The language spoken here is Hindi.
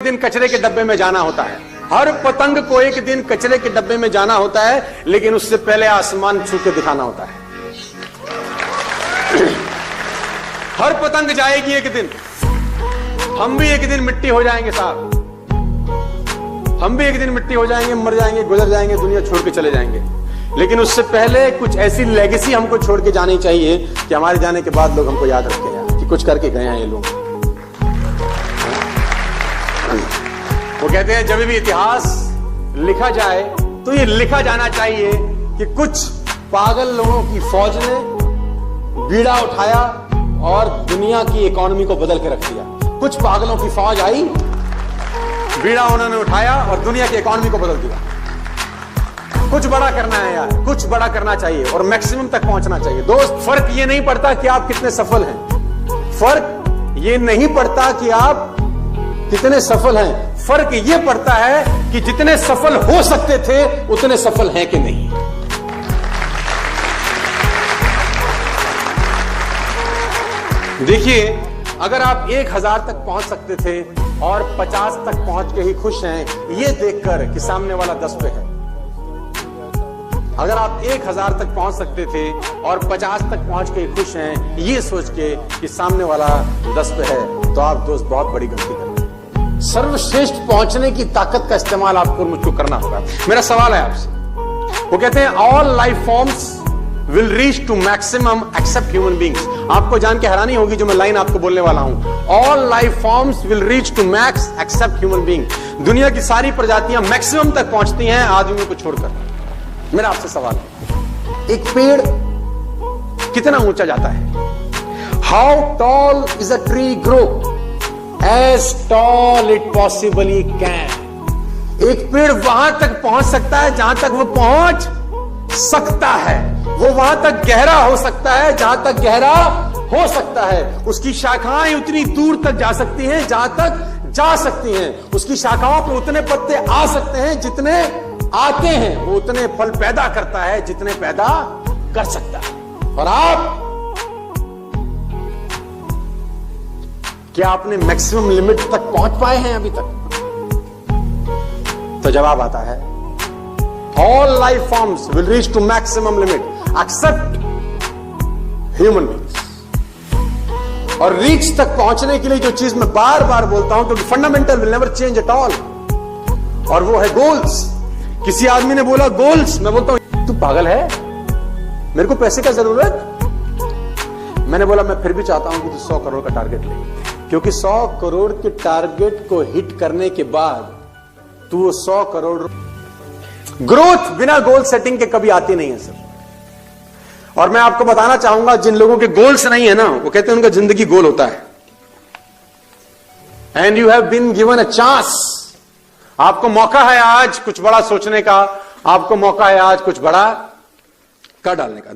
दिन कचरे के डब्बे में जाना होता है। हर पतंग को एक दिन कचरे के डब्बे में जाना होता है, लेकिन उससे पहले आसमान छू के दिखाना होता है। हर पतंग जाएगी एक दिन, हम भी एक दिन मिट्टी हो जाएंगे साहब, हम भी एक दिन मिट्टी हो जाएंगे, मर जाएंगे, गुजर जाएंगे, दुनिया छोड़ के चले जाएंगे। लेकिन उससे पहले कुछ ऐसी लेगेसी हमको छोड़ के जानी चाहिए कि हमारे जाने के बाद लोग हमको याद रखें यार कि कुछ करके गए हैं ये लोग। वो कहते हैं जब भी इतिहास लिखा जाए तो ये लिखा जाना चाहिए कि कुछ पागल लोगों की फौज ने बीड़ा उठाया और दुनिया की इकोनॉमी को बदल के रख दिया। कुछ पागलों की फौज आई, बीड़ा उन्होंने उठाया और दुनिया की इकोनॉमी को बदल दिया। कुछ बड़ा करना है यार, कुछ बड़ा करना चाहिए और मैक्सिमम तक पहुंचना चाहिए। दोस्त, फर्क ये नहीं पड़ता कि आप कितने सफल हैं, फर्क ये नहीं पड़ता कि आप कितने सफल हैं, फर्क ये पड़ता है कि जितने सफल हो सकते थे उतने सफल हैं कि नहीं। देखिए, अगर आप 1000 तक पहुंच सकते थे और 50 तक पहुंच के ही खुश हैं, ये देखकर कि सामने वाला 10 पे है। अगर आप 1000 तक पहुंच सकते थे और 50 तक पहुंच के ही खुश हैं, ये सोच के कि सामने वाला 10 पे है, तो आप दोस्त बहुत बड़ी गलती कर रहे हैं। सर्वश्रेष्ठ पहुंचने की ताकत का इस्तेमाल आपको मुझको करना होगा। मेरा सवाल है आपसे, वो कहते हैं all life forms will reach to maximum except human beings। आपको जान के हैरानी होगी जो मैं लाइन आपको बोलने वाला हूं। All life forms will reach to max except human being। दुनिया की सारी प्रजातियां मैक्सिमम तक पहुंचती हैं आदमियों को छोड़कर। मेरा आपसे सवाल है, एक पेड़ कितना ऊंचा जाता है? How tall is a tree grow? As tall it possibly can। एक पेड़ वहां तक पहुंच सकता है जहां तक वो पहुंच सकता है, वो वहां तक गहरा हो सकता है जहां तक गहरा हो सकता है। उसकी शाखाएं उतनी दूर तक जा सकती हैं जहां तक जा सकती हैं। उसकी शाखाओं पे उतने पत्ते आ सकते हैं जितने आते हैं। वो उतने फल पैदा करता है जितने पैदा कर सकता है। और आप क्या आपने मैक्सिमम लिमिट तक पहुंच पाए हैं अभी तक? तो जवाब आता है all life forms will reach to maximum limit except human beings। और रीच तक पहुंचने के लिए जो चीज मैं बार बार बोलता हूं, क्योंकि fundamental will never change at all, और वो है गोल्स। किसी आदमी ने बोला गोल्स, मैं बोलता हूं तू पागल है, मेरे को पैसे का जरूरत। मैंने बोला मैं फिर भी चाहता हूं कि तू 100 करोड़ का टारगेट ले, क्योंकि 100 करोड़ के टारगेट को हिट करने के बाद तू वो 100 करोड़। ग्रोथ बिना गोल सेटिंग के कभी आती नहीं है सर। और मैं आपको बताना चाहूंगा, जिन लोगों के गोल्स नहीं है ना, वो कहते हैं उनका जिंदगी गोल होता है। And you have been given a chance. आपको मौका है आज कुछ बड़ा सोचने का, आपको मौका है आज कुछ बड़ा कर डालने का।